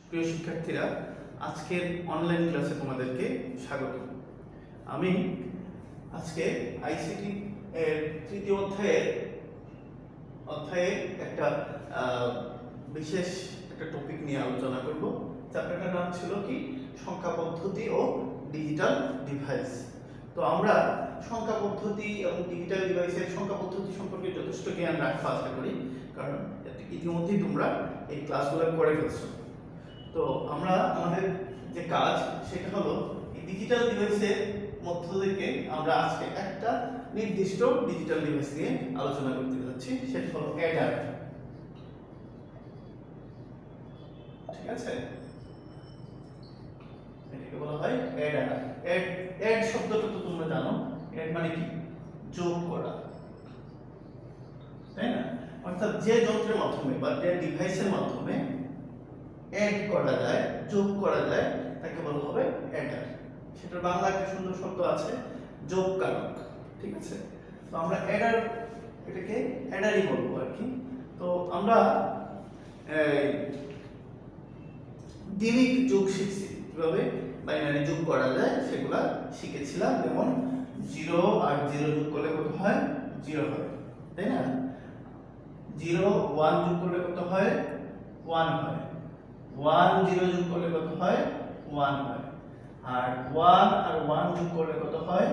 প্রিয় শিক্ষার্থীরা, আজকের অনলাইন ক্লাসে তোমাদেরকে স্বাগত। আমি আজকে আইসিটি এর তৃতীয় অধ্যায়ে একটা বিশেষ একটা টপিক নিয়ে আলোচনা করব। চ্যাপ্টারটার নাম ছিল কি, সংখ্যা পদ্ধতি ও ডিজিটাল ডিভাইস। তো আমরা সংখ্যা পদ্ধতি এবং ডিজিটাল ডিভাইসের সংখ্যা পদ্ধতি সম্পর্কে যথেষ্ট জ্ঞান রাখা আশা করি, কারণ ইতিমধ্যেই তোমরা এই ক্লাসগুলো করে ফেলছো। তো আমরা আমাদের যে কাজ সেটা হলো এই ডিজিটাল ডিভাইসের মধ্য থেকে আমরা আজকে একটা নির্দিষ্ট ডিজিটাল ডিভাইস নিয়ে আলোচনা করতে যাচ্ছি, সেটা হলো অ্যাডার। ঠিক আছে, এটাকে বলা হয় অ্যাডার। অ্যাড শব্দটা তো তোমরা জানো, অ্যাড মানে কি, যোগ করা, তাই না? অর্থাৎ যে যন্ত্রের মাধ্যমে বা যে ডিভাইসের মাধ্যমে অ্যাড করা যায়, যোগ করা যায়, তাকে বলা হবে অ্যাডার। সেটার বাংলা একটা সুন্দর শব্দ আছে, যোগকারক। ঠিক আছে, তো আমরা অ্যাডার, এটাকে অ্যাডারই বলবো আর কি। তো আমরা দ্বিমিক যোগ শিখছি, কিভাবে বাইনারি যোগ করা যায় সেগুলা শিখেছিলাম। যেমন 0 আর 0 যোগ করলে কত হয়? 0 হয়, তাই না? 0 1 যোগ করলে কত হয়? 1 হয়। 1 0 যোগ করলে কত হয়? 1 হয়। আর 1 আর 1 যোগ করলে কত হয়?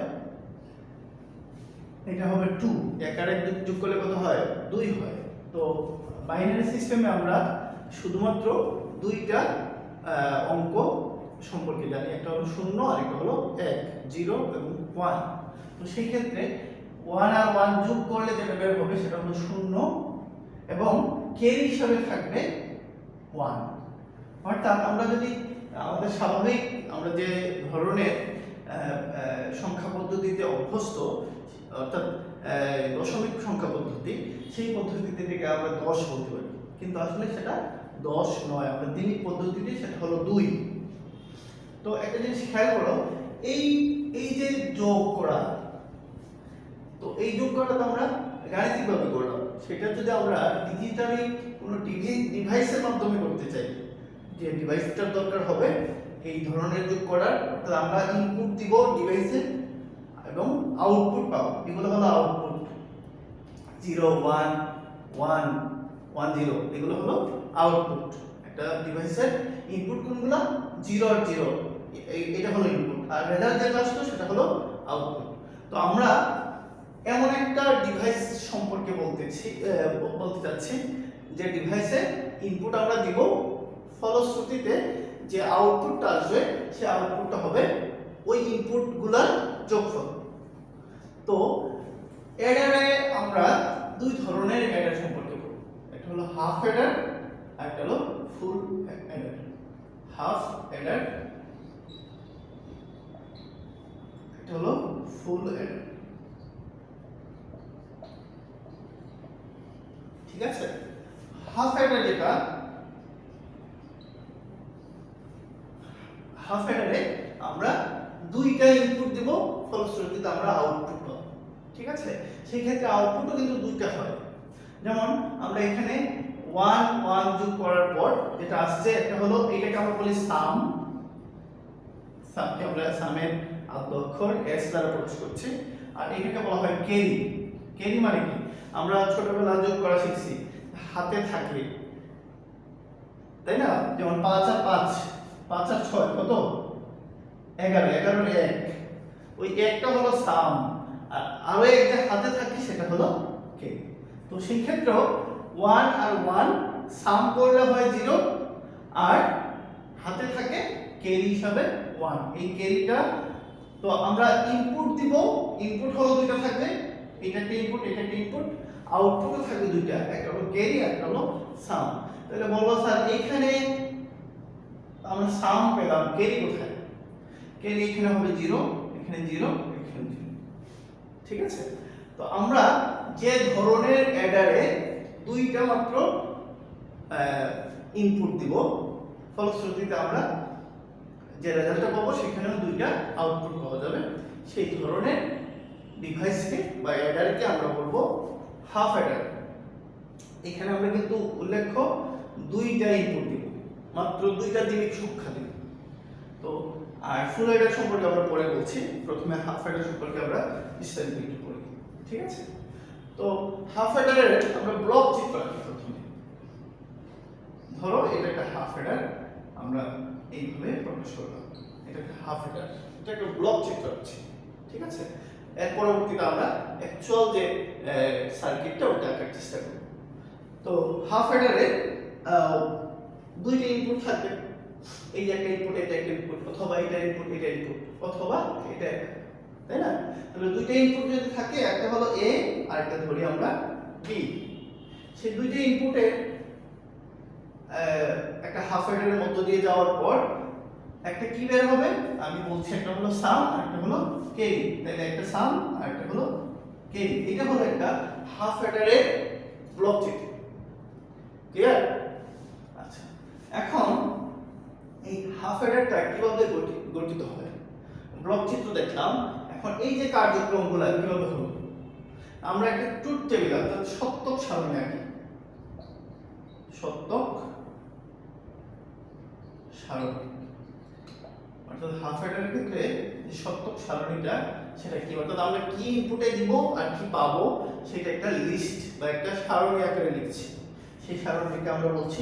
এটা হবে 2। এক আর এক যোগ করলে কত হয়? 2 হয়। তো বাইনারি সিস্টেমে আমরা শুধুমাত্র দুইটা অঙ্ক সম্পর্কে জানি, একটা হলো 0 আর একটা হলো 1, 0 এবং 1। তো সেই ক্ষেত্রে 1 আর 1 যোগ করলে যেটা বের হবে সেটা হলো 0 এবং ক্যারি হিসাবে থাকবে 1। অর্থাৎ আমরা যদি আমাদের স্বাভাবিক আমরা যে ধরনের সংখ্যা পদ্ধতিতে অভ্যস্ত, অর্থাৎ দশমিক সংখ্যা পদ্ধতি, সেই পদ্ধতিতে থেকে আমরা 10 বলতে পারি, কিন্তু আসলে সেটা 10 নয়। আমরা দ্বিমিক পদ্ধতিতে সেটা হলো 2। তো একটা জিনিস খেয়াল করো, এই যে যোগ করা, তো এই যোগ করাটা আমরা গাণিতিকভাবে করলাম, সেটা যদি আমরা ডিজিটালি কোনো ডিভাইসের মাধ্যমে করতে চাই, যে ডিভাইসটার দরকার হবে এই ধরনের যোগ করার, অর্থাৎ আমরা ইনপুট দিব ডিভাইসে এবং আউটপুট পাবো, এগুলো হলো আউটপুট। 0 1 1 1 0 এগুলো হলো আউটপুট। একটা ডিভাইসের ইনপুট কোনগুলো? 0 আর 0, এটা হলো ইনপুট, আর রেজাল্ট যেটা আসলো সেটা হলো আউটপুট। তো আমরা এমন একটা ডিভাইস সম্পর্কে বলতে চাচ্ছি যে ডিভাইসে ইনপুট আমরা দিব, ফলশ্রুতিতে যে আউটপুটটা আসবে সেই আউটপুটটা হবে ওই ইনপুটগুলোর যোগফল। তো অ্যাডারে আমরা দুই ধরনের অ্যাডার সম্পর্কে বলবো, একটা হলো হাফ অ্যাডার আর একটা হলো ফুল অ্যাডার। হাফ অ্যাডার, এটা হলো ফুল অ্যাডার। ঠিক আছে, হাফ অ্যাডার যেটা, হাফ অ্যাডারে আমরা দুইটা ইনপুট দেব, ফলশ্রুতিতে আমরা আউটপুট পাবো। ঠিক আছে, সেই ক্ষেত্রে আউটপুটও কিন্তু দুইটা হয়। যেমন আমরা এখানে 1 1 যোগ করার পর যেটা আসছে, একটা হলো এটাকে আমরা বলি সাম, সামকে আমরা সামের আদ্য অক্ষর s দ্বারা প্রকাশ করছি, আর এটাকে বলা হয় ক্যারি। ক্যারি মানে কি, আমরা ছোটবেলা যোগ করা শিখছি, হাতে থাকে, তাই না? যেমন 5 আর 5, 5 আর 6 কত? 11, 11 এর 1, ওই একটা হলো সাম, আর আরো একটা হাতে থাকে সেটা হলো ক্যারি। তো সেই ক্ষেত্রেও 1 আর 1 সাম করলে হয় 0, আর হাতে থাকে ক্যারি হিসাবে 1। এই ক্যারিটা তো আমরা ইনপুট দিব, ইনপুট হলো দুইটা থাকবে, এটা একটা ইনপুট, এটা একটা ইনপুট, আউটপুটও থাকবে দুইটা, একটা হলো ক্যারি আর একটা হলো সাম। তাহলে বলবো স্যার এখানে আমরা সাম পেলাম, ক্যারি কোথায়? ক্যারি এখানে হবে 0, এখানে 0, এখানে 0। ঠিক আছে, তো আমরা যে ধরনের অ্যাডারে দুইটা মাত্র ইনপুট দিব, ফলশ্রুতিতে আমরা যে রেজাল্টটা পাবো সেখানেও দুইটা আউটপুট পাওয়া যাবে, সেই ধরনের ডিভাইসকে বা অ্যাডারকে আমরা বলবো হাফ অ্যাডার। এখানে আমরা কিন্তু উল্লেখ্য দুইটা ইনপুট দিব, মাত্র দুইটা দিনই সংখ্যা দিন। তো আর ফুল অ্যাডার সম্পর্কে আমরা পরে বলছি, প্রথমে হাফ অ্যাডার সম্পর্কে আমরা বিস্তারিত একটু পড়ি, ঠিক আছে? তো হাফ অ্যাডারের আমরা ব্লক চিত্র আঁকি প্রথমে। ধরো এটা একটা হাফ অ্যাডার, আমরা এইভাবে প্রকাশ করলাম, এটা একটা হাফ অ্যাডার, এটা একটা ব্লক চিত্র আঁকছি, ঠিক আছে? এর পরবর্তীতে আমরা অ্যাকচুয়াল যে সার্কিটটা ওটা আঁকার চেষ্টা করব। তো হাফ অ্যাডারে দুইটা ইনপুট থাকবে, এই যে একটা ইনপুট, এটা একটা ইনপুট, অথবা এটা ইনপুট, এটা ইনপুট, অথবা এটা, তাই না? তাহলে দুইটা ইনপুট যদি থাকে, একটা হলো এ আর একটা ধরি আমরা বি, সেই দুইটা ইনপুটে একটা হাফ অ্যাডারের মধ্য দিয়ে যাওয়ার পর একটা কি বের হবে আমি বলছি, একটা হলো সাম আর একটা হলো ক্যারি। তাহলে একটা সাম আর একটা হলো ক্যারি, এটা হলো একটা হাফ অ্যাডারের ব্লক চিত্র। ক্লিয়ার? আচ্ছা, এখন এই হাফ অ্যাডারটা কিভাবে গঠিত হয়? ব্লক চিত্র দেখলাম, এখন এই যে কার্যক্রমগুলো কিভাবে হলো, আমরা একটা ট্রুথ টেবিল অর্থাৎ সত্যক সারণী আঁকি। সত্যক সারণী অর্থাৎ হাফ অ্যাডারের ক্ষেত্রে যে সত্যক সারণীটা, সেটা কি? অর্থাৎ আমরা কি ইনপুটে দিব আর কি পাবো সেটা একটা লিস্ট বা একটা সারণী আকারে লিখছি। সেই সারণীকে আমরা বলছি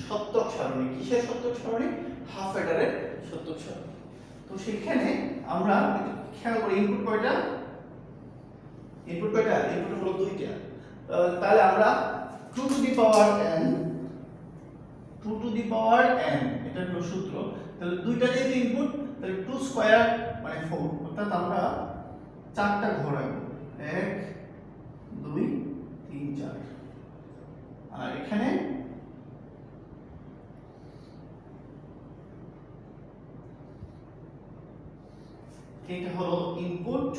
সত্যক সারণী। কিসের সত্যক সারণী? হাফ অ্যাডারের সত্যক সারণী। তো সেখানে আমরা খেয়াল করি ইনপুট কয়টা? ইনপুট হলো দুইটা। তাহলে আমরা 2 to the power n, 2 to the power n, এটা হলো সূত্র। তাহলে দুইটা যেহেতু ইনপুট, তাহলে 2 স্কয়ার মানে 4, অর্থাৎ আমরা চারটা ঘর আঁকবো, 1 2 3 4। আর এখানে এটা হলো ইনপুট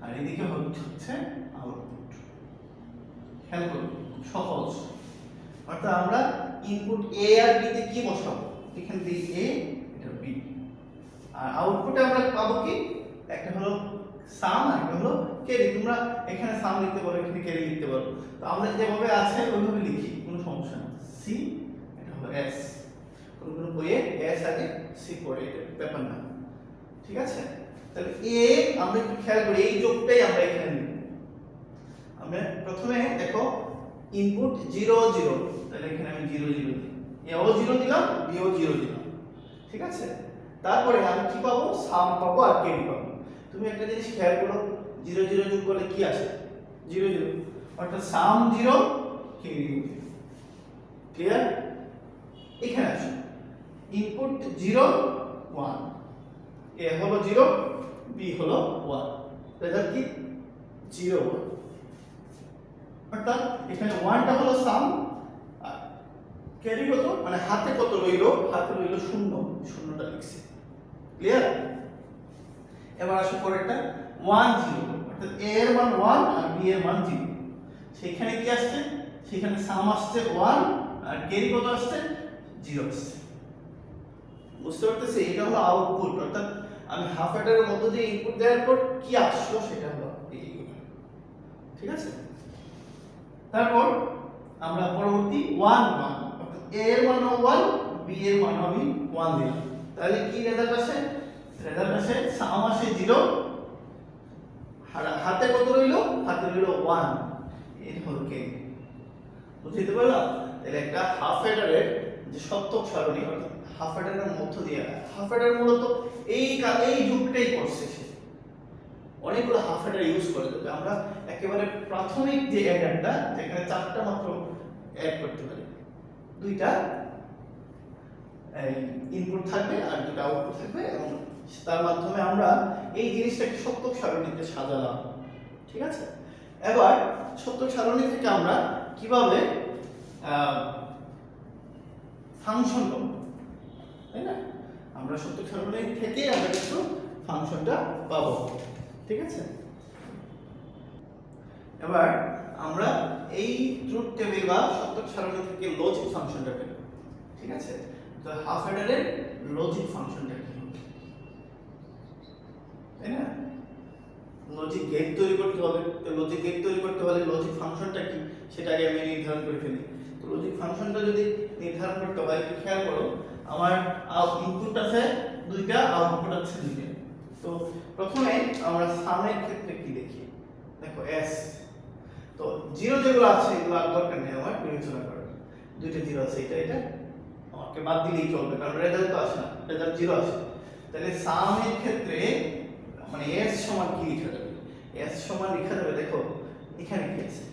আর এদিকে হচ্ছে আউটপুট। খেয়াল করুন, সহজ। অর্থাৎ আমরা ইনপুট এ আর বি তে কি বসাবো? এখানে দিই এ, এটা বি, আর আউটপুটে আমরা পাবো কি? একটা হলো সাম আর একটা হলো ক্যারি। তোমরা এখানে সাম লিখতে পারো, এখানে ক্যারি লিখতে পারো। তো আমরা যেভাবে আছে ওইভাবে লিখি, কোনো সমস্যা নেই। সি, এটা হলো এস, কোনো বইয়ে এস আগে সি পড়ে, এটা ব্যাপার না, ঠিক আছে? তাহলে এ আমরা একটু খেয়াল করি, এই যোগটাই আমরা এখানে নিব। আমরা প্রথমে দেখো ইনপুট 0 0, তাহলে এখানে আমি 0 0 দিই, এও 0 দিলাম, বিও 0 দিলাম, ঠিক আছে? তারপরে আমি কি পাবো? সাম পাবো আর ক্যারি পাবো। তুমি একটা জিনিস খেয়াল করো, 0 0 যোগ করলে কি আসে? 0 0, অর্থাৎ সাম 0 ক্যারি 0। ক্লিয়ার? এখানে আসো, ইনপুট 0 1, এ হলো 0, বি হলো 1, রেজাল্ট কি? 0 1। অর্থাৎ এখানে 1টা হলো সাম, আর ক্যারি কত মানে হাতে কত রইলো? হাতে রইলো 0, 0টা লিখছি। ক্লিয়ার? এবার আসো পরেরটা 1 0, অর্থাৎ a এর মান 1 আর b এর মান 0। সেখানে কি আসছে? সেখানে সাম আসছে 1 আর ক্যারি কত আসছে? 0 আসছে। বুঝতে পারতেছি? এটা হলো আউটপুট, অর্থাৎ আমি হাফ অ্যাডারের মধ্য দিয়ে ইনপুট দেওয়ার পর কি আসলো সেটা হলো এইগুলো, ঠিক আছে? তারপর আমরা পরবর্তী 1 1, অর্থাৎ a এর মান 1, b এর মান আমি 1 দিলাম। তাহলে কি রেজাল্ট আসে? রেজাল্ট আসে সাম আসে 0, হাতে কত রইলো? হাতে রইলো 1, এর হলো ক্যারি। বুঝতে পারলাম? তাহলে একটা হাফ অ্যাডারের যে সত্যক সারণী, অর্থাৎ হাফ অ্যাডারের মধ্য দিয়ে, হাফ অ্যাডার মূলত এই যুগটাই করছে সে, অনেকগুলো হাফ অ্যাডার ইউজ করে। তবে আমরা একেবারে প্রাথমিক যে অ্যাডারটা, যেখানে চারটা মাত্র অ্যাড করতে পারি, দুইটা ইনপুট থাকবে আর দুটো আউটপুট থাকবে, এবং তার মাধ্যমে আমরা এই জিনিসটাকে সত্যক সারণীতে সাজালাম, ঠিক আছে? এবার সত্যক সারণী থেকে আমরা কিভাবে ফাংশন পাবো, তাই না? আমরা সত্যক সারণী থেকে আমরা কিন্তু ফাংশনটা পাবো, ঠিক আছে? এবার আমরা এই ট্রুথ টেবিল বা সত্যক সারণী থেকে লজিক ফাংশনটা পেলাম, ঠিক আছে? তো হাফ অ্যাডারের লজিক ফাংশনটা কি হবে, তাই না? লজিক গেট তৈরি করতে হবে। তো লজিক গেট তৈরি করতে হলে লজিক ফাংশনটা কি সেটা আগে আমি নির্ধারণ করে ফেলি। তো লজিক ফাংশনটা যদি নির্ধারণ করতে হয় একটু খেয়াল করো, আমার ইনপুট আছে দুইটা, আউটপুট আছে দুইটা। তো প্রথমে আমরা সামের ক্ষেত্রে কি দেখি, দেখো এস, তো জিরো যেগুলো আছে এগুলো আর দরকার নেই আমার বিবেচনা করার, দুইটা জিরো আছে, এটা এটা আমাকে বাদ দিলেই চলবে, কারণ রেজাল্ট তো আসে না, রেজাল্ট জিরো আসে। তাহলে সামের ক্ষেত্রে মানে এস সমান কি লেখা যাবে, এস সমান লেখা যাবে, দেখো এখানে কি আছে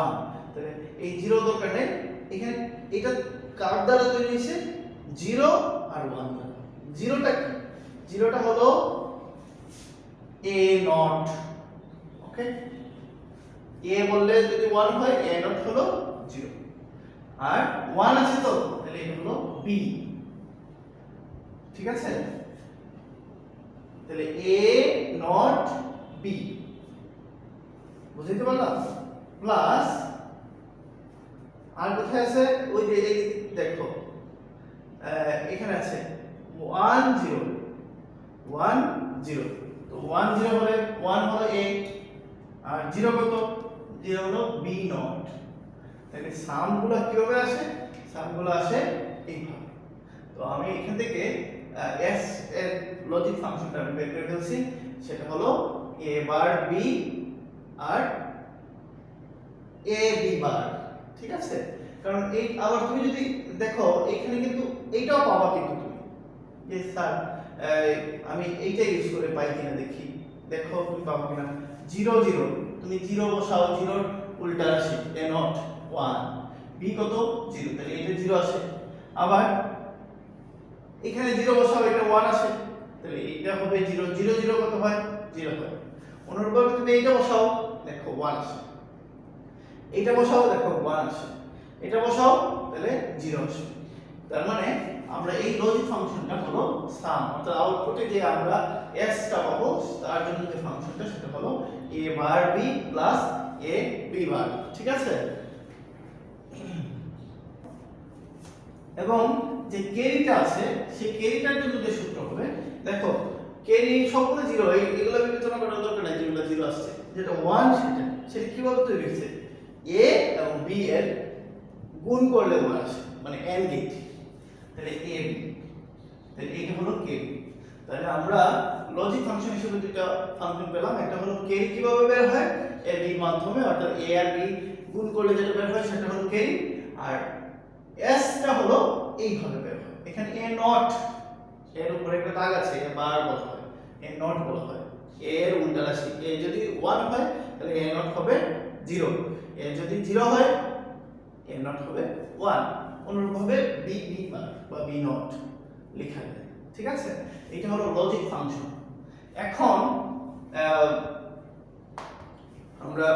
1, তাহলে এই জিরো দরকার নেই এখানে, এটা কার দ্বারা তৈরি হয়েছে, 0 আর 1 দ্বারা। জিরোটা কি, জিরোটা হলো এ নট, ওকে, এ বললে যদি 1 হয়, এ নট হলো 0, আর 1 আছে তো তাহলে এটা হলো বি, ঠিক আছে, তাহলে এ নট বি, বুঝতে পারলাম, প্লাস আর কোথায় আছে, ওই যে এই দেখো এখানে আছে 1 0 1 0, তো 1 0 হলে 1 হলো a, আর 0 কত, 0 হলো b নট। তাহলে সামগুলো কিভাবে আসে, সামগুলো আসে এইভাবে। তো আমি এখান থেকে s এর লজিক ফাংশনটা আমি বের করে ফেলছি, সেটা হলো a bar b R a b বার, ঠিক আছে। কারণ এই আবার তুমি যদি দেখো এখানে কিন্তু এইটাও পাবা, কিন্তু তুমি যে স্যার আমি এইটা ইউজ করে পাই কিনা দেখি, দেখো তুমি পাবা কিনা, 0 0, তুমি 0 বসাও, 0 উল্টা রাশি a নট 1, b কত 0, তাহলে এটা 0 আসে। আবার এখানে 0 বসাও, এটা 1 আসে, তাহলে এটা হবে 0 0 0 কত হয়, 0 হয়। অনুরূপভাবে তুমি এইটা বসাও, দেখো 1 আসে, এইটা বসাও, দেখো 1 আসে, এটা বসাও, তাহলে 0 আসবে। তার মানে আমরা এই লজিক ফাংশনটা হলো সাম, অর্থাৎ আউটপুটে যে আমরা s টা পাবো তার জন্য যে ফাংশনটা সেটা হলো a bar b plus a b বার, ঠিক আছে। এবং যে ক্যারিটা আছে সেই ক্যারিটার জন্য যে সূত্র হবে, দেখো ক্যারি সবগুলো 0, এগুলো বিবেচনা করার দরকার নাই, যেগুলো 0 আসছে, যেটা 1 সেটা কিভাবে তৈরি হয়েছে, a এবং b এর গুণ করলে 1 আসে, মানে এন্ড গেট, তাহলে a b, তাহলে এইটা হলো ক্যারি। তাহলে আমরা লজিক ফাংশন হিসেবে দুটো ফাংশন পেলাম, একটা হলো ক্যারি কিভাবে বের হয়, a b মাধ্যমে, অর্থাৎ a আর b গুণ করলে যেটা বের হয় সেটা হলো ক্যারি, আর s টা হলো এইভাবে বের হয়। এখানে a নট, এর উপরে একটা দাগ আছে, a বার বলা হয়, a নট বলা হয়, a এর উল্টা রাশি, a যদি 1 হয় তাহলে a নট হবে 0, a যদি 0 হয় a নট হবে 1, অনুরূপভাবে b b বার বা b নট লেখা যায়, ঠিক আছে। এটা হলো লজিক ফাংশন। এখন আমরা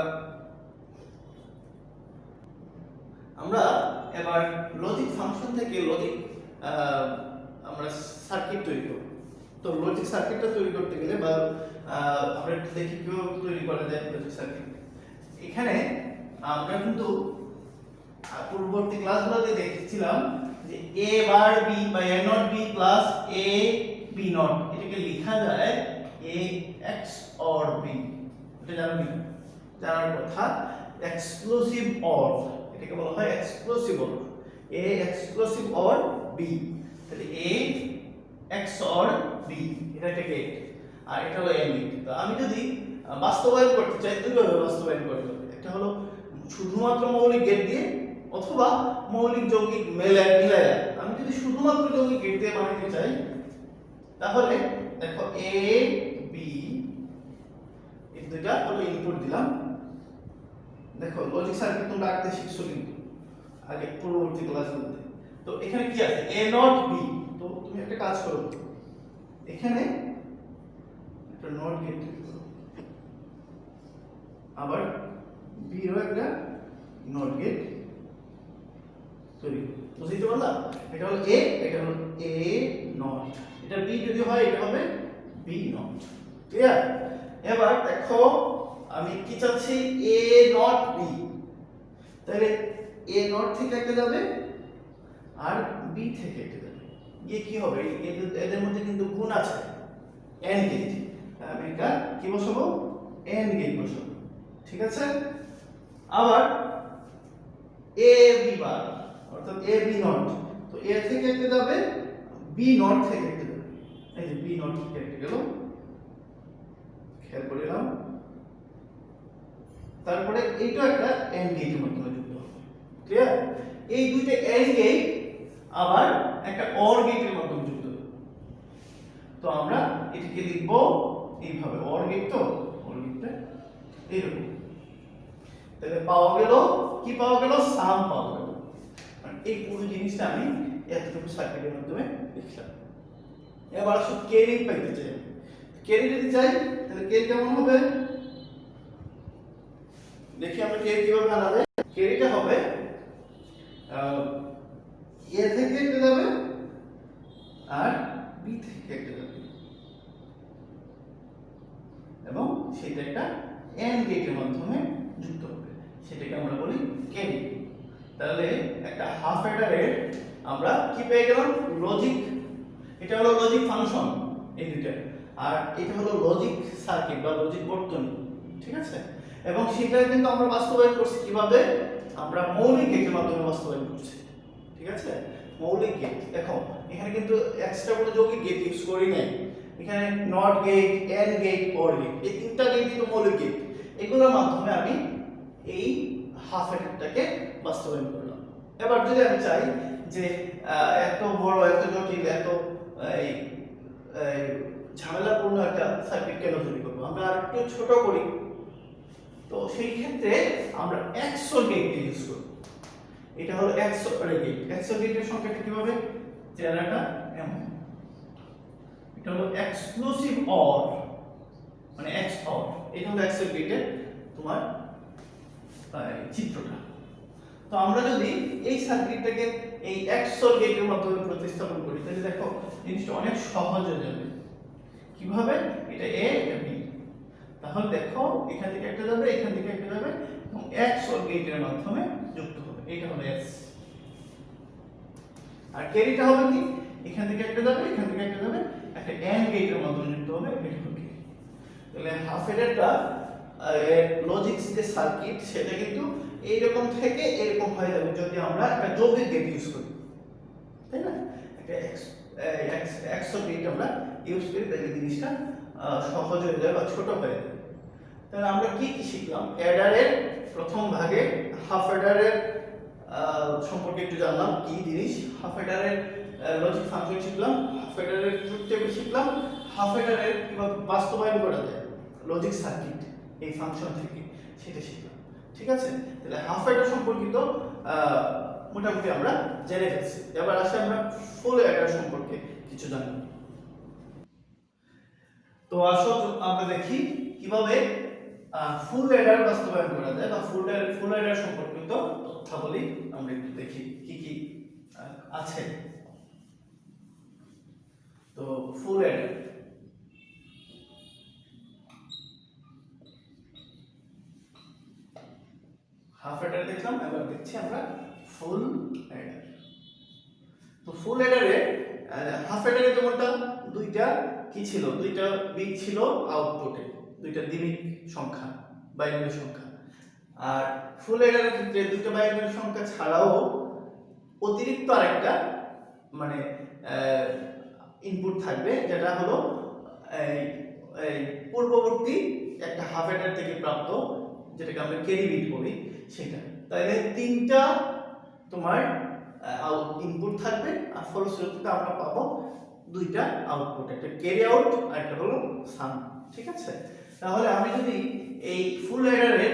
এবার লজিক ফাংশন থেকে লজিক আমরা সার্কিট তৈরি করব। তো লজিক সার্কিটটা তৈরি করতে গেলে বা আমরা একটু দেখি কিভাবে তৈরি করা যায় লজিক সার্কিট। এখানে আমরা কিন্তু পূর্ববর্তী ক্লাসগুলোতে দেখেছিলাম যে a বার b বা a not b plus a b not, এটাকে লেখা যায় a x or b, এটা জানো কি, জানার কথা। এক্সক্লুসিভ অর, এটাকে বলা হয় exclusive or, a exclusive or b, তাহলে a x or b, এটা একটা গেট আর এটা হলো এন্ড গেট। তো আমি যদি বাস্তবায়ন করতে চাই, দুইভাবে বাস্তবায়ন করতে হবে, একটা হলো শুধুমাত্র মৌলিক গেট দিয়ে, অথবা মৌলিক যৌগিক মিলায়া। আমি যদি শুধুমাত্র যৌগিক গেট দিয়ে বানাতে চাই, তাহলে দেখো a b এই দুইটা হলো ইনপুট দিলাম। দেখো লজিক সার্কিট তোমরা আঁকতে শিখছো কিন্তু আগে পূর্ববর্তী ক্লাসগুলোতে। তো এখানে কি আছে, a নট b, তো তুমি একটা কাজ করো, এখানে একটা নট গেট তৈরি করো, আবার b এর একটা নট গেট তৈরি করো, বুঝতে পারলা? এটা হলো a, এটা হলো a নট, এটা b যদি হয় এটা হবে b নট, ক্লিয়ার? এবার দেখো আমি কি চাচ্ছি, a নট b, তাহলে a নট থেকে একটা যাবে আর b থেকে একটা যাবে, গিয়ে কি হবে, এদের মধ্যে কিন্তু গুণ আছে, এন্ড গেট, আমি এটা কি বসাবো, এন্ড গেট বসাবো, ঠিক আছে। আবার এ বি বার, অর্থাৎ এ বি নট। তো এ থেকে একটা যাবে, বি নট থেকে একটা যাবে। এই যে বি নট থেকে একটা গেল, খেয়াল করে নাও। তারপরে এইটা একটা এন্ড গেটের মাধ্যমে যুক্ত হবে। ক্লিয়ার? এই দুইটা এন্ড গেট আবার একটা অর গেটের মাধ্যমে যুক্ত হবে। তো আমরা এটাকে লিখব এইভাবে, অর গেট। তো অর গেটটা এইরকম। তাহলে পাওয়া গেল কি? পাওয়া গেল সাম পাওয়া গেল। মানে এই পুরো জিনিসটা আমি এতটুকু সার্কিটের মাধ্যমে লিখলাম। এবার আসো ক্যারি পাইতে চাই। ক্যারি যদি চাই তাহলে ক্যারি কেমন হবে দেখি আমরা ক্যারি কিভাবে আনাবে। ক্যারিটা হবে এ থেকে একটা যাবে আর বি থেকে একটা যাবে, এবং সেটা একটা এন্ড গেটের মাধ্যমে যুক্ত হবে, সেটাকে আমরা বলি ক্যারি। তাহলে একটা হাফ অ্যাডারের আমরা কি পেয়ে গেলাম? লজিক। এটা হলো লজিক ফাংশন এই দুইটা, আর এটা হলো লজিক সার্কিট বা লজিক বর্তনী। ঠিক আছে? এবং সেটা কিন্তু আমরা বাস্তবায়ন করছি কিভাবে? আমরা মৌলিক গেটের মাধ্যমে বাস্তবায়ন করছি। ঠিক আছে? মৌলিক গেট। দেখো এখানে কিন্তু এক্সট্রা কোনো যৌগিক গেট ইউজ করি নাই। এখানে not gate, and gate, or gate, এই তিনটা গেট কিন্তু মৌলিক গেট। এগুলোর মাধ্যমে আমি এই হাফ অ্যাডারটাকে বাস্তবায়ন করলাম। এবার যদি আমি চাই যে এত বড়, এত জটিল, এত ঝামেলাপূর্ণ একটা সার্কিট কেন তৈরি করবো, আমরা আর একটু ছোট করি। তো সেই ক্ষেত্রে আমরা এক্সর গেট ইউজ করব। এটা হলো এক্সর গেট। এক্সর গেটের সংখ্যাটা কিভাবে? চেহারাটা এমন। এটা হলো এক্সক্লুসিভ অর, মানে এক্স অর। এটা হলো এক্সর গেটের তোমার চিত্রটা। তো আমরা যদি এই সার্কিটটাকে এই এক্সর গেটের মাধ্যমে প্রতিস্থাপন করি তাহলে দেখো জিনিসটা অনেক সহজ হয়ে যাবে। কিভাবে? এটা এ, এটা বি। তাহলে দেখো এখান থেকে একটা যাবে, এখান থেকে একটা যাবে, এবং এক্সর গেটের মাধ্যমে যুক্ত হবে। এটা হলো এস। আর ক্যারিটা হবে কি? এখান থেকে একটা যাবে, এখান থেকে একটা যাবে, একটা এন্ড গেটের মাধ্যমে যুক্ত হবে। এটা হলো ক্যারি। তাহলে হাফ অ্যাডারটা লজিক যে সার্কিট সেটা কিন্তু এইরকম থেকে এরকম হয়ে যাবে যদি আমরা একটা যৌগিক গেট ইউজ করি, তাই না? একটা এক্সর গেট আমরা ইউজ করি, তাহলে জিনিসটা সহজ হয়ে যায় বা ছোট হয়ে যায়। তাহলে আমরা কি কি শিখলাম? অ্যাডারের প্রথম ভাগে হাফ অ্যাডারের সম্পর্কে একটু জানলাম, কি জিনিস হাফ অ্যাডারের লজিক ফাংশন শিখলাম, হাফ অ্যাডারের ট্রুথ টেবিল শিখলাম, হাফ অ্যাডারের কিভাবে বাস্তবায়ন করা যায় লজিক সার্কিট এই ফাংশন থেকে সেটা শিখলাম। ঠিক আছে? তাহলে হাফ অ্যাডার সম্পর্কিত মোটামুটি আমরা জেনে ফেলছি। এবার আসি আমরা ফুল অ্যাডার সম্পর্কে কিছু জানব। তো আসো আমরা দেখি কিভাবে ফুল অ্যাডার বাস্তবায়ন করা যায়, বা ফুল অ্যাডার সম্পর্কিত তথ্যাবলী আমরা একটু দেখি কি কি আছে। তো ফুল অ্যাডার, হাফ অ্যাডার দেখলাম, এবার দেখছি আমরা ফুল অ্যাডার। তো ফুল অ্যাডারে হাফ অ্যাডারে যেমনটা দুইটা কি ছিল? দুইটা বিট ছিল আউটপুটে, দুইটা দ্বিমিক সংখ্যা, বাইনারি সংখ্যা। আর ফুল অ্যাডারের ক্ষেত্রে দুইটা বাইনারি সংখ্যা ছাড়াও অতিরিক্ত আরেকটা মানে ইনপুট থাকবে, যেটা হলো এই পূর্ববর্তী একটা হাফ অ্যাডার থেকে প্রাপ্ত, যেটাকে আমরা ক্যারি বিট বলি সেটা। তাহলে তিনটা তোমার ইনপুট থাকবে, আর ফলশ্রুতিতে আমরা পাবো দুইটা আউটপুট, একটা ক্যারি আউট আর একটা হলো সাম। ঠিক আছে? তাহলে আমি যদি এই ফুল অ্যাডারের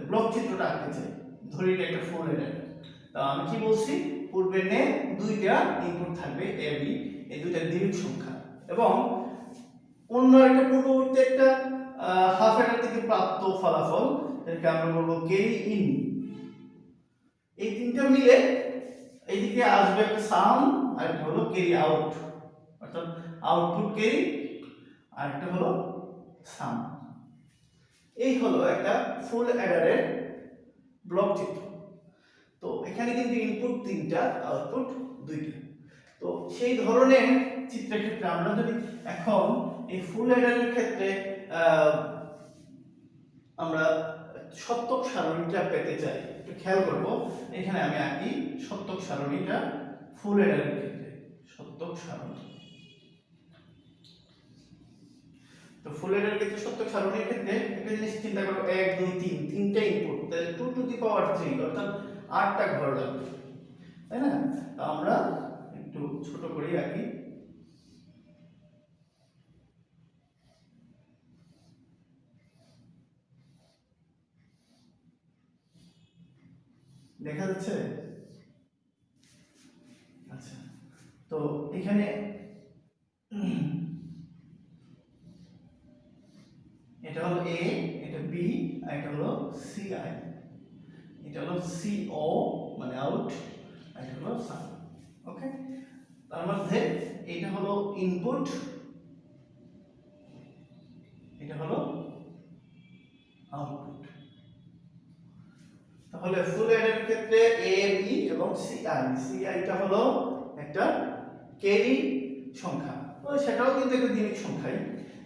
ব্লক চিত্রটা আঁকতে চাই, ধরি এটা একটা ফুল অ্যাডার। তা আমি কি বলছি? পূর্বে নে দুইটা ইনপুট থাকবে এ বি, এই দুইটা দ্বিমিক সংখ্যা, এবং অন্য একটা পূর্ববর্তী একটা হাফ অ্যাডার থেকে প্রাপ্ত ফলাফল, এটাকে আমরা বলবো ক্যারি ইন। এই তিনটা মিলে এইদিকে আসবে একটা সাম, আর একটা হলো ক্যারি আউট, অর্থাৎ আউটপুট ক্যারি, আর একটা হলো সাম। এই হলো একটা ফুল অ্যাডারের ব্লক চিত্র। তো এখানে কিন্তু ইনপুট তিনটা, আউটপুট দুইটা। তো সেই ধরনের চিত্রের ক্ষেত্রে আমরা যদি এখন এই ফুল অ্যাডারের ক্ষেত্রে আমরা সত্যক সারণীটা পেতে চাই, একটু খেয়াল করব, এখানে আমি আঁকি সত্যক সারণীটা ফুল অ্যাডারের ক্ষেত্রে সত্যক সারণী। তো ফুল অ্যাডারের ক্ষেত্রে সত্যক সারণীর ক্ষেত্রে একটা জিনিস চিন্তা করো, 1 2 3 তিনটা ইনপুট, তাহলে 2 টু দি পাওয়ার 3 অর্থাৎ 8টা ঘর লাগবে, তাই না? তো আমরা একটু ছোট করে আঁকি। দেখা যাচ্ছে? আচ্ছা, তো এখানে এটা হলো এ, এটা বি, আর এটা হলো সি আই, এটা হলো সি ও মানে আউট, আর এটা হলো সাম। ওকে, তার মধ্যে এটা হলো ইনপুট, এটা হলো আউটপুট। তাহলে ফুল অ্যাডারের ক্ষেত্রে এ বি এবং সি আইটা হলো একটা ক্যারি সংখ্যা, তো সেটাও কিন্তু একটা দিনিক সংখ্যাই,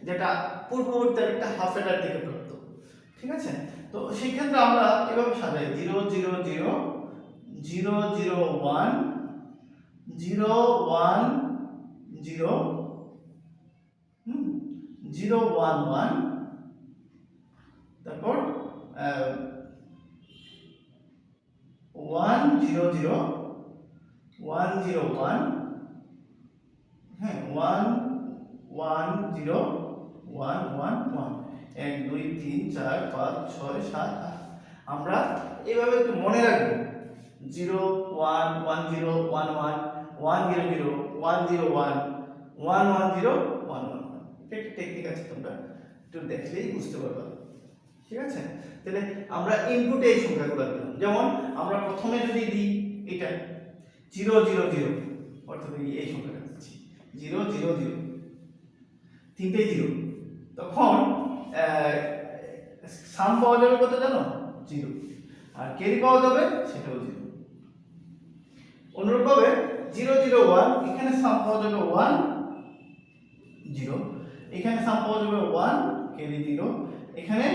যেটা পূর্ববর্তী একটা হাফ অ্যাডার থেকে প্রাপ্ত। ঠিক আছে, তো সেই ক্ষেত্রে আমরা এভাবে সাজাই 0 0 0 0 0 1 0 1 0 0 1 1, তারপর 1 0 0 1 0 1, হ্যাঁ 1 1 0 1 1 1, 1 2 3 4 5 6 7 8। আমরা এইভাবে একটু মনে রাখবো 0 1 1 0 1 1 1 0 0 1 0 1 1 1 0 1 1 1। এটা একটা টেকনিক আছে, তোমরা একটু দেখলেই বুঝতে পারবে। ঠিক আছে, তাহলে আমরা ইনপুটে এই সংখ্যাগুলো দিলাম, যেমন আমরা প্রথমে যদি দিই এটা 0 0 0, অর্থাৎ এই সংখ্যাটা দিচ্ছি 0 0 0, তিনটে 0, তখন সাম পাওয়া যাবে কত জানো? 0, আর ক্যারি পাওয়া যাবে সেটাও 0। অনুরূপভাবে 0 0 1, এখানে সাম পাওয়া যাবে 1 0, এখানে সাম পাওয়া যাবে 1 ক্যারি 0, এখানে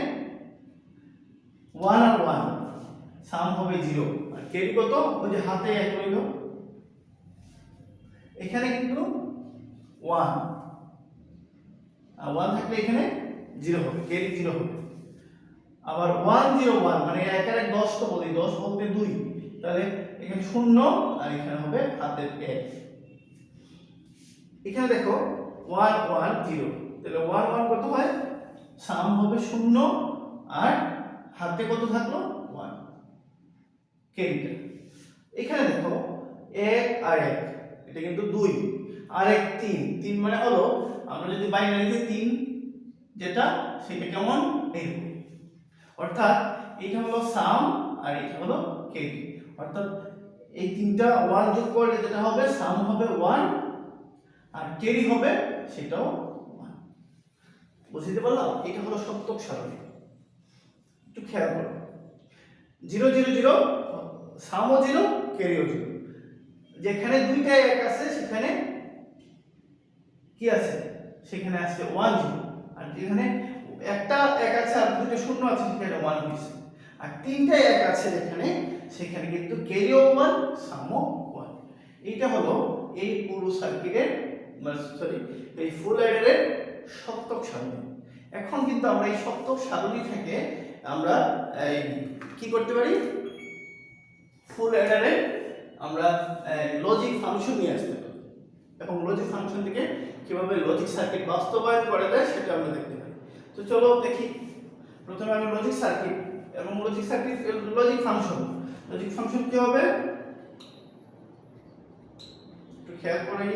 1 আর 1 সাম হবে 0, আর ক্যারি কত? ওই যে হাতে 1 রইল, এখানে কিন্তু 1 আর 1 থাকলে এখানে 0 হবে, ক্যারি 0 হবে। আবার 1 0 1 মানে 1 আর 1 10 তো বলি, 10 বলতে 2, তাহলে এখানে 0 আর এখানে হবে হাতের 1। এখানে দেখো 1 1 0, তাহলে 1 1 কত হয়? সাম হবে 0 আর হাতে কত থাকলো? 1, ক্যারিটা। এখানে দেখো 1 আর 1, এটা কিন্তু 2, আর 1 3, 3 মানে হলো আমরা যদি বাইনারিতে 3 যেটা সেটা কেমন এরকম, অর্থাৎ এটা হলো সাম আর এটা হলো ক্যারি, অর্থাৎ এই তিনটা 1 যোগ করলে যেটা হবে সাম হবে 1 আর ক্যারি হবে সেটাও 1। বুঝতে পারলাম? এটা হলো সত্যক সারণী। একটু খেয়াল করো 0 0 0, সামও 0 ক্যারিও 0, যেখানে দুইটা 1 আছে সেখানে কি আছে? সেখানে আছে 1 0, আর যেখানে একটা 1 আছে আর দুটো 0 আছে সেখানে 1 হইছে, আর তিনটা 1 আছে যেখানে সেখানে কিন্তু ক্যারিও 1 সামও 1। এইটা হলো এই পুরো সার্কিটের সরি এই ফুল অ্যাডারের সত্যক সারণী। এখন কিন্তু আমরা এই সত্যক সারণী থেকে আমরা কি করতে পারি? ফুল অ্যাডারে আমরা লজিক ফাংশন নিয়ে আসতে পারি, এবং লজিক ফাংশন থেকে কিভাবে লজিক সার্কিট বাস্তবায়ন করা যায় সেটা আমরা দেখতে পারি। তো চলো দেখি, প্রথমে আমি লজিক সার্কিট এবং লজিক ফাংশন কি হবে একটু খেয়াল করে।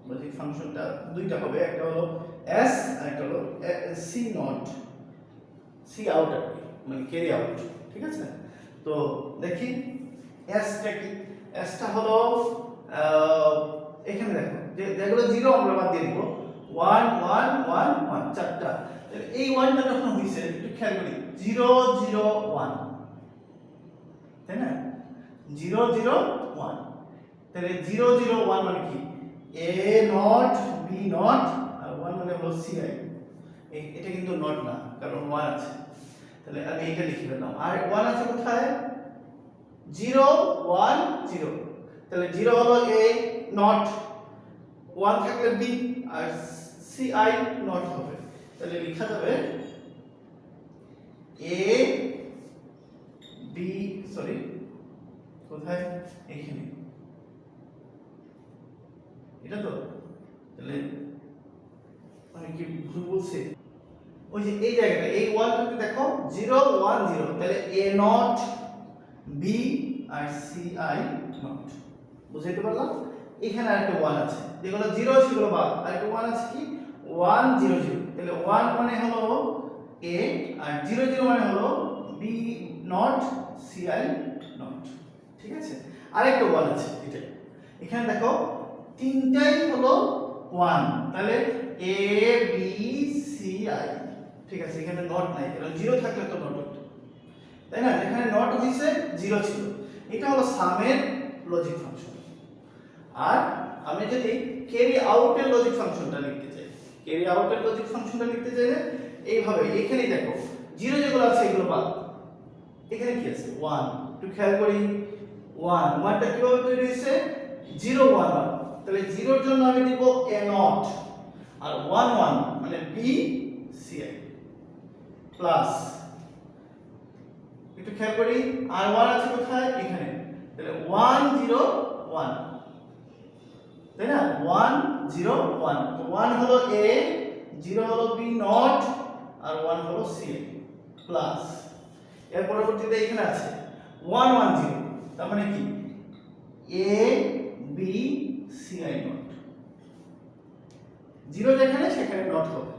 লজিক ফাংশনটা দুইটা হবে, একটা হলো s আর একটা হলো সি নট, সি আউট আর কি, মানে ক্যারি আউট। ঠিক আছে, তো দেখি s টা কি। s টা হলো এখানে দেখো যেগুলো 0 আমরা বাদ দিয়ে দিব, 1 1 1 1 চারটা, এই 1টা যখন হইছে একটু খেয়াল করি 0 0 1, তাই না? 0 0 1, তাহলে 0 0 1 মানে কি? a নট b নট আর 1 মানে হলো ci, এটা কিন্তু নট না কারণ 1 আছে, তাহলে আমি এটা লিখে ফেললাম। আর 1 আছে কোথায়? 0 1 0, তাহলে 0 হলো a নট, 1 থাকলে b, আর ci নট হবে। তাহলে লেখা যাবে a b, সরি কোথায়, এখানে, এটা তো, তাহলে আমি কি ভুল বলছি? ওই যে এই জায়গাটা, এই 1টাকে দেখো 0 1 0, তাহলে a নট b আর ci নট, বুঝাইতে পারলাম? এখানে আরেকটা 1 আছে, যেগুলো 0 সেগুলো বাদ, আরেকটা 1 আছে কি 1 0 0, তাহলে 1 মানে হলো a আর 0 0 মানে হলো b নট ci নট। ঠিক আছে, আরেকটা 1 আছে, এটা এখানে দেখো তিনটাই হলো 1, তাহলে a b c i। ঠিক আছে, এখানে নট নাই, কারণ 0 থাকলে তো নট হতো, তাই না? এখানে নট হইছে 0 ছিল। এটা হলো সামের লজিক ফাংশন। আর আমি যদি ক্যারি আউটের লজিক ফাংশনটা লিখতে চাই, ক্যারি আউটের লজিক ফাংশনটা লিখতে চাইলে এইভাবে, এখানে দেখো 0 যেগুলো আছে এগুলো বাদ, এখানে কি আছে 1, একটু খেয়াল করি 1, 1টা কিভাবে তৈরি হয়েছে 0 1 1, তাহলে 0 এর জন্য আমি দিব a নট, আর 1 1 মানে b ci প্লাস, একটু খেয়াল করি আর 1 আছে কোথায়, এখানে, তাহলে 1 0 1, তাই না? 1 0 1, তো 1 হলো a, 0 হলো b নট, আর 1 হলো c প্লাস, এর পরবর্তীতে এখানে আছে 1 1 0, তার মানে কি a b ci নট, 0 যেখানে সেখানে নট হবে।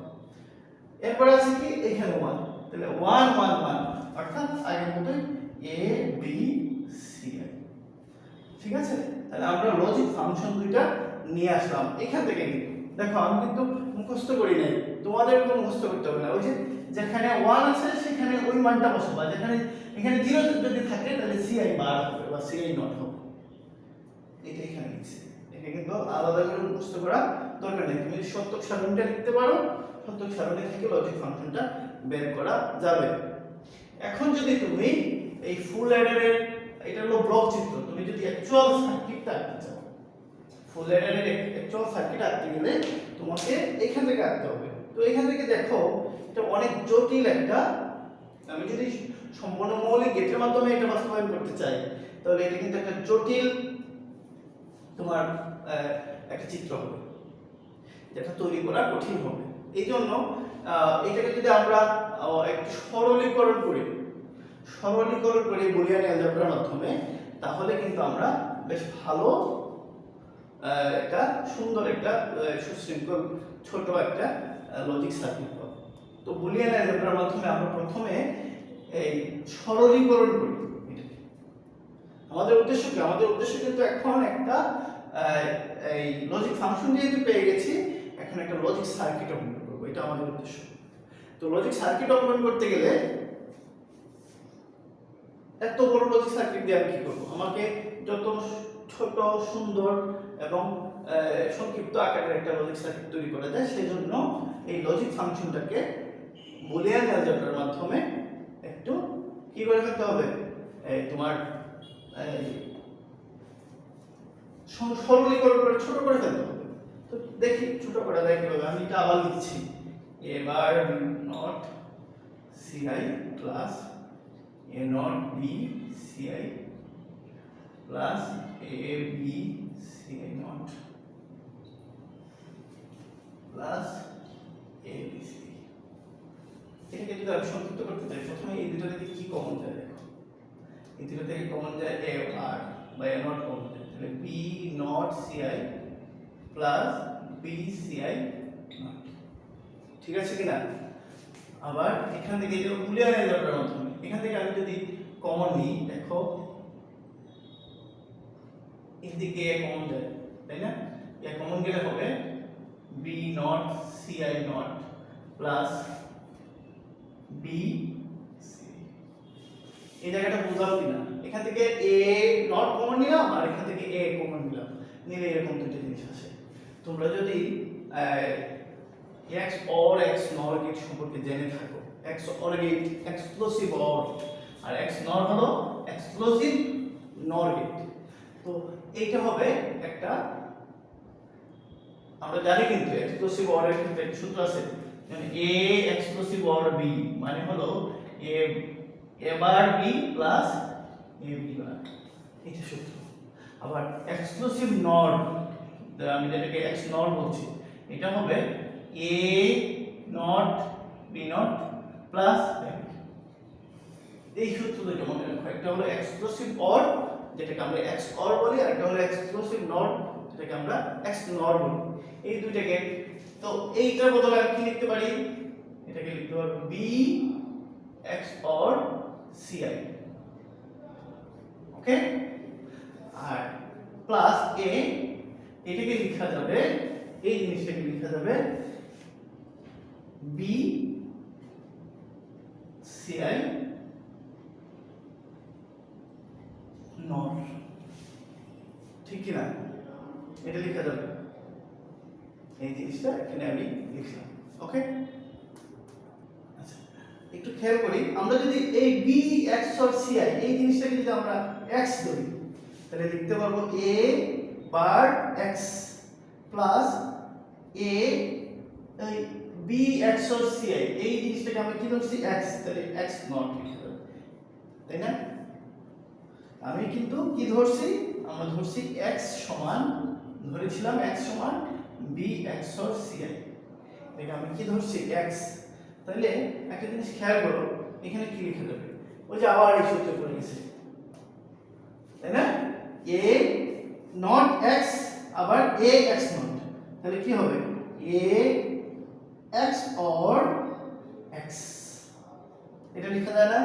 এরপর আছে কি এখানে 1, তাহলে 1 1 1, অর্থাৎ আগের মতই a b ci। ঠিক আছে, তাহলে আমরা লজিক ফাংশন দুইটা নিয়ে আসলাম এখান থেকে। দেখো আমি কিন্তু মুখস্থ করি নাই, তোমাদেরকে মুখস্থ করতে হবে না। ওই যে যেখানে 1 আছে সেখানে ওই মানটা বসাবা, যেখানে এখানে 0 যদি থাকে তাহলে ci বার হবে বা ci নট হবে, এটা এখানে লিখছি। এটা কিন্তু আলাদা করে মুখস্থ করা দরকার নেই, তুমি সত্যক সারণীটা লিখতে পারো, সত্যক সারণী থেকে লজিক ফাংশনটা বের করা যাবে। এখন যদি তুমি এই ফুল অ্যাডারের, এটা হলো ব্লক চিত্র, তুমি যদি অ্যাকচুয়াল সার্কিটটা আঁকতে চাও, ফুল অ্যাডারের অ্যাকচুয়াল সার্কিট আঁকতে গেলে তোমাকে এখান থেকে আঁকতে হবে। তো এখান থেকে দেখো এটা অনেক জটিল একটা, আমি যদি সম্পূর্ণ মৌলিক গেটের মাধ্যমে এটা বাস্তবায়ন করতে চাই তাহলে এটা কিন্তু একটা জটিল তোমার একটা চিত্র হবে, যেটা তৈরি করা কঠিন হবে। এই জন্য এটাকে যদি আমরা একটু সরলীকরণ করি বুলিয়ান অ্যালজেব্রার মাধ্যমে, তাহলে কিন্তু আমরা বেশ ভালো একটা সুন্দর একটা সুশৃঙ্খল ছোট একটা লজিক সার্কিট পাবো। তো বুলিয়ান অ্যালজেব্রার মাধ্যমে আমরা প্রথমে এই সরলীকরণ করি। আমাদের উদ্দেশ্য কি? আমাদের উদ্দেশ্য কিন্তু এখন একটা এই লজিক ফাংশন যেহেতু পেয়ে গেছি, এখন একটা লজিক সার্কিট অঙ্কন করব, এটা আমাদের উদ্দেশ্য। তো লজিক সার্কিট অঙ্কন করতে গেলে এত বড় লজিক সার্কিট দিয়ে আমি কি করব? আমাকে যত ছোট সুন্দর এবং সংক্ষিপ্ত আকারের একটা লজিক সার্কিট তৈরি করা যায়, সেজন্য এই লজিক ফাংশনটাকে বুলিয়ান অ্যালজেব্রার মাধ্যমে একটু কি করে ফেলতে হবে, তোমার সরলীকরণ করে ছোট করে ফেলতে হবে। তো দেখি ছোট করা যায় কিভাবে। আমি এটা আবার লিখছি, এবার not ci plus a not b ci plus a b ci not plus a b c। এটাকে যদি আমি সংক্ষিপ্ত করতে চাই, প্রথমে এই দুটো থেকে কি কমন যায় দেখো, এই দুটো থেকে কমন যায় a আর বা a নট কমন যায়, তাহলে b not ci plus b ci not. ঠিক আছে কিনা? আবার এখান থেকে এই যে বুলিয়ান অ্যালজেব্রার মাধ্যমে এখান থেকে আমি যদি কমন নিই, দেখো এদিকে a কমন যায়, তাই না? a কমন গেলে হবে b not ci not plus b c। এই জায়গাটা বুঝাও কিনা? এখান থেকে a নট কমন নিলাম আর এখান থেকে a কমন নিলাম, নিলে এরকম দুটো জিনিস আসে। তোমরা যদি x or x nor gate সম্পর্কে জেনে থাকো, XOR গেট এক্সক্লুসিভ OR, আর XNOR হলো এক্সক্লুসিভ NOR গেট। তো এইটা হবে একটা, আমরা জানি কিন্তু এক্সক্লুসিভ OR এর ক্ষেত্রে একটা সূত্র আছে, মানে A এক্সক্লুসিভ OR B মানে হলো A bar B plus A B বার, এটা সূত্র। আবার এক্সক্লুসিভ NOR, আমি যেটাকে XNOR বলছি, এটা হবে A not B not plus এই সূত্র দুটো মনে রাখো, একটা হলো এক্সক্লুসিভ OR যেটাকে আমরা XOR বলি, আর একটা হলো এক্সক্লুসিভ NOR যেটাকে আমরা XNOR বলি। এই দুইটাকে, তো এইটার বদলে আমি কি লিখতে পারি, এটাকে লিখতে পারবো B XOR CI, ওকে। আর প্লাস A, এটাকে লেখা যাবে, এই জিনিসটাকে লেখা যাবে B CI NOR, ঠিক কি না? এটা লেখা যাবে, এই জিনিসটা এখানে আমি লিখলাম, ওকে। আচ্ছা, একটু খেয়াল করি, আমরা যদি এই B XOR CI এই জিনিসটাকে যদি আমরা x ধরি, তাহলে লিখতে পারবো A bar x plus A এই B XOR CI এই জিনিসটাকে আমরা কি ধরছি x, তাহলে x নট লিখতে হবে, তাই না? আমি কিন্তু কি ধরছি, আমরা ধরছি x সমান, ধরেছিলাম x সমান B XOR CI, এটা আমি কি ধরছি x। তাহলে একটা জিনিস খেয়াল করো, এখানে কি লিখে দেবে, ওই যে আবার এই সূত্র পড়ে গেছে, তাই না? A নট x আবার A x নট, তাহলে কি হবে A XOR x, এটা লেখা যায় না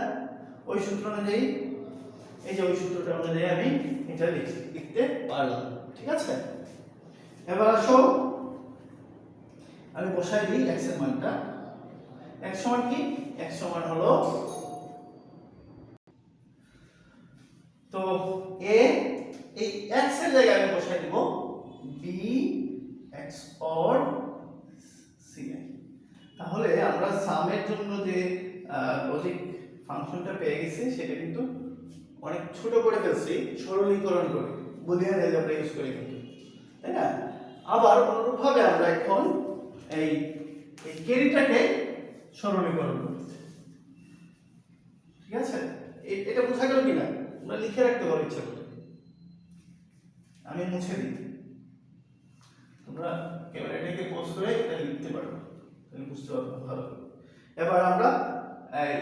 ওই সূত্র অনুযায়ী? এই যে ওই সূত্রটা অনুযায়ী আমি এটা লিখতে পারলাম, ঠিক আছে। এবার আসো আমি বসাই দিই x এর মানটা, x সমান কি, x সমান হলো, তো a এই x এর জায়গায় আমি বসাই দিব b XOR ci, তাহলে আমরা সামের জন্য যে লজিক ফাংশনটা পেয়ে গেছি সেটা কিন্তু অনেক ছোট করে ফেলছি সরলীকরণ করে, বুলিয়ান অ্যালজেব্রা ইউজ করে কিন্তু, তাই না? আবার অনুরূপভাবে আমরা এখন এই ক্যারিটাকে সরলীকরণ করছি, ঠিক আছে। এটা বোঝা গেল কিনা? তোমরা লিখে রাখতে পারো ইচ্ছা করে, আমি মুছে দিই, তোমরা ক্যামেরাটাকে পজ করে এটা লিখতে পারো, তাহলে বুঝতে পারবে ভালো। এবার আমরা এই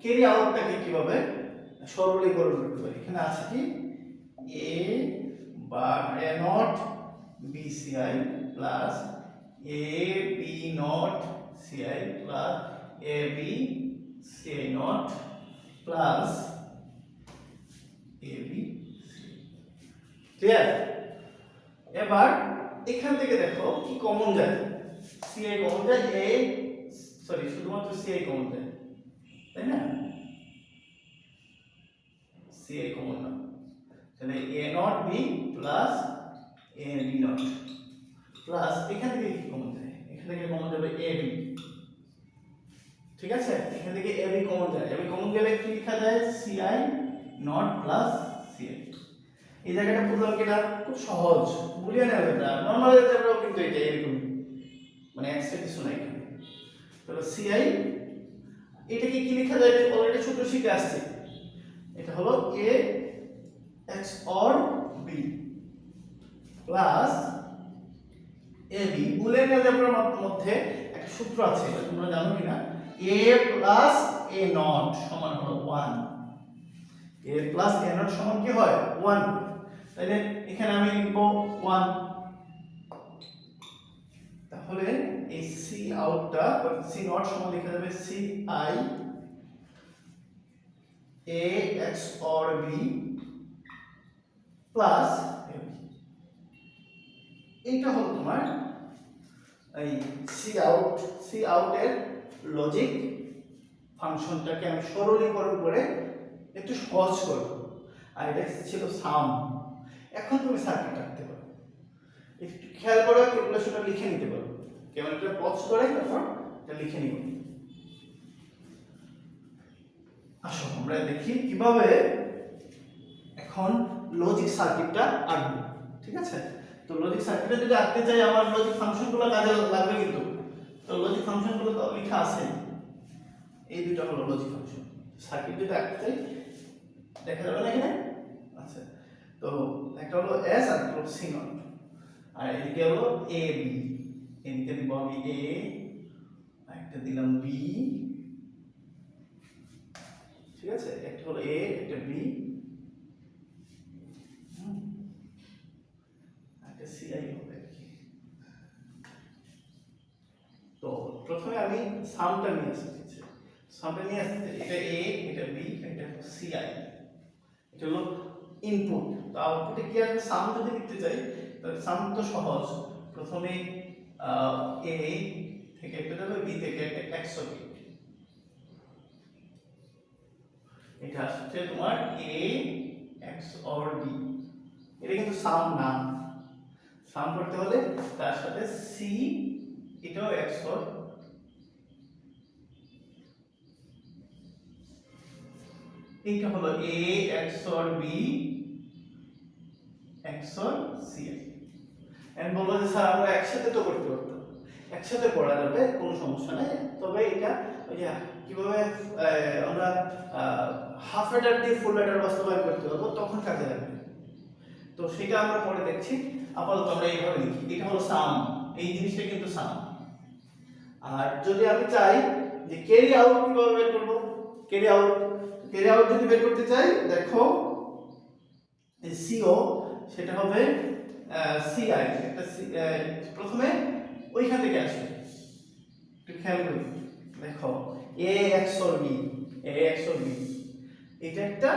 ক্যারি আউটটাকে কিভাবে সরলীকরণ করতে পারি, এখানে আছে কি a bar a not b ci plus a b not ci plus a b ci not plus a b clear? এবার এখান থেকে দেখো কি কমন যায়, ci কমন যায়, শুধুমাত্র ci কমন যায়, তাই না? ci কমন না, তাহলে a not b plus a b not plus এখান থেকে কি কমন যায়, এখান থেকে কমন যাবে a b, ঠিক আছে। এখান থেকে a b কমন যায়, a b কমন গেলে কি লেখা যায় ci নট প্লাস ci, এই জায়গাটা বুঝলাম কিনা? খুব সহজ, বুলিয়ান অ্যালজেব্রা, নরমাল অ্যালজেব্রাও কিন্তু এটা এরকম, মানে এক্সট্রা কিছু নাই এখানে। তাহলে ci এটাকে কি লেখা যায়, অলরেডি সূত্র শিখে আসছে, এটা হলো a XOR b plus ab, Boolean অ্যালজেব্রার মধ্যে একটা সূত্র আছে, এটা তোমরা জানো কিনা, a প্লাস a নট সমান হলো 1, a প্লাস a নট সমান কি হয় 1, তাহলে এখানে আমি লিখব 1, তাহলে এই c আউটটা c নট সমান লেখা যাবে ci a XOR b plus ab, এইটা হলো তোমার এই c আউট এর লজিক ফাংশনটাকে আমি সরলীকরণ করে একটু সহজ করব, আর এটা ছিল সাম। এখন তুমি সার্কিট রাখতে পারো, একটু খেয়াল করো, ক্যালকুলেশনটা লিখে নিতে পারো, ক্যালকুলেটর পজ করে তারপর এটা লিখে নিব। আসো আমরা দেখি কিভাবে এখন লজিক সার্কিটটা আঁকবো। ঠিক আছে, তো লজিক সার্কিটে যদি আঁকতে চাই আমার লজিক ফাংশনগুলো কাজে লাগবে কিন্তু। তো লজিক ফাংশনগুলো তো লেখা আছে, এই দুটো হলো লজিক ফাংশন। সার্কিট যদি আঁকতে চাই দেখা যাবে না এখানে। আচ্ছা, তো একটা হলো এস আর একটা হলো সি নট, আর এদিকে হলো এ বি, এদিকে দিব আমি এ, একটা দিলাম বি। ঠিক আছে, একটা হলো এ একটা বি একটা সি আই হবে আর কি। তো প্রথমে আমি সামটা নিয়ে আসছি, সামটা নিয়ে আসতে এটা এ এটা বি এটা সি আই, এটা হলো ইনপুট। তো আউটপুটে কি আসবে, সাম যদি লিখতে চাই তাহলে সাম তো সহজ, প্রথমে এ থেকে একটা যাবে বি থেকে একটা এক্স হবে, এটা আসছে তোমার এ এক্স অর বি। এটা কিন্তু সাম না, সাম করতে হলে তার সাথে সি এটাও এক্স অর, এইটা হলো A x or B XOR C. And বলবো যে স্যার আমরা একসাথে তো করতে পারতাম, একসাথে করা যাবে কোনো সমস্যা নেই, তবে এটা ওই যে কিভাবে আমরা হাফ অ্যাডার দিয়ে ফুল অ্যাডার বাস্তবায়ন করতে পারবো তখন কাজে লাগবে। তো সেটা আমরা পরে দেখছি, আপাতত আমরা এইভাবে লিখি, এটা হলো সাম, এই জিনিসটা কিন্তু সাম। আর যদি আমি চাই যে ক্যারি আউট কিভাবে বের করব, ক্যারি আউট যদি বের করতে চাই দেখো সিও সেটা হবে সিআই, একটা প্রথমে ওইখান থেকে আসবে, একটু খেয়াল করি দেখো A x or B, A x or B এটা একটা,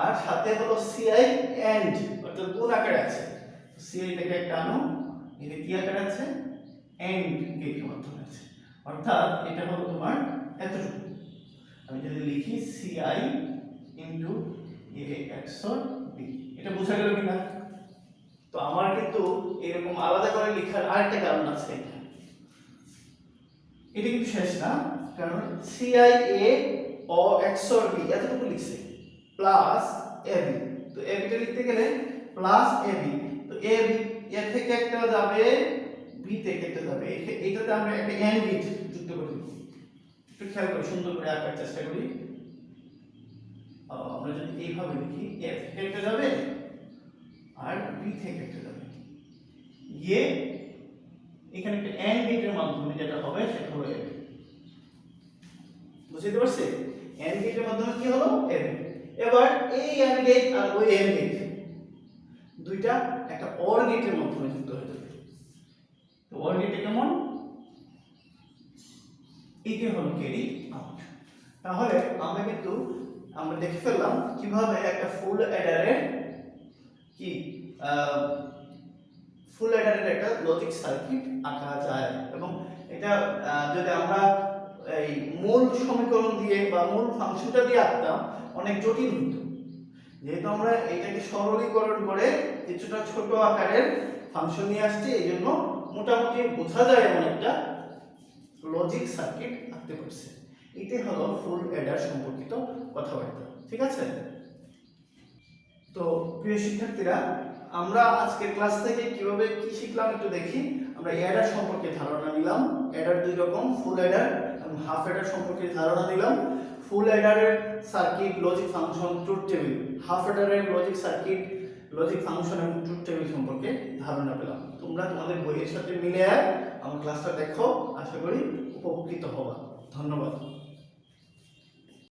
আর সাথে হলো সিআই এন্ড অর্থাৎ গুণ আকারে আছে, সিআই থেকে একটা আনো, এটা কি আকারে আছে এন্ড গেটের মাধ্যমে আছে, অর্থাৎ এটা হলো তোমার এতটুকু। আমি যদি লিখি CI into A x or B, এটা বোঝা গেল কিনা? তো আমার কিন্তু এরকম আলাদা করে লেখার আরেকটা কারণ আছে, এটা কিন্তু শেষ না, কারণ সিআই এ ও এক্স অর বি এতটুকু লিখছে প্লাস এবি, তো এবিটা লিখতে গেলে প্লাস এবি, তো এবি এ থেকে একটা যাবে বি থেকে একটা যাবে, এটাতে আমরা একটা এন্ড গেট যুক্ত করে দেব। একটু খেয়াল করে সুন্দর করে আঁকার চেষ্টা করি, আমরা যদি এইভাবে লিখি এ থেকে একটা যাবে আর বি থেকে একটা যাবে, গিয়ে এখানে একটা এন্ড গেটের মাধ্যমে যেটা হবে সেটা হলো এবি। বুঝতে পারছি? এন্ড গেটের মাধ্যমে কি হলো এবি। এবার এই এন্ড গেট আর ওই এন্ড গেট দুইটা একটা অর গেটের মাধ্যমে যুক্ত হয়ে যাবে। তো অর গেটে কেমন, এইটা হলো ক্যারি আউট। তাহলে আমরা দেখে ফেললাম কিভাবে একটা ফুল অ্যাডারের কি ফুল অ্যাডারের একটা লজিক সার্কিট আঁকা যায়, এবং এটা যদি আমরা এই মূল সমীকরণ দিয়ে বা মূল ফাংশনটা দিয়ে আঁকতাম অনেক জটিল হতো। যেহেতু আমরা এটাকে সরলীকরণ করে কিছুটা ছোট আকারের ফাংশন নিয়ে আসছি, এই জন্য মোটামুটি বোঝা যায় এমন একটা লজিক সার্কিট আঁকতে পারছে। এটাই হলো ফুল অ্যাডার সম্পর্কিত কথাবার্তা। ঠিক আছে, তো প্রিয় শিক্ষার্থীরা, আমরা আজকের ক্লাস থেকে কিভাবে কি শিখলাম একটু দেখি। আমরা অ্যাডার সম্পর্কে ধারণা নিলাম, অ্যাডার দুই রকম, ফুল অ্যাডার এবং হাফ অ্যাডার সম্পর্কে ধারণা নিলাম। ফুল অ্যাডারের circuit, logic function, truth table, half অ্যাডারের লজিক সার্কিট, লজিক ফাংশন এবং ট্রুথ টেবিল সম্পর্কে ধারণা পেলাম। তোমরা তোমাদের বইয়ের সাথে মিলে আমার ক্লাসটা দেখো, আশা করি উপকৃত হবে।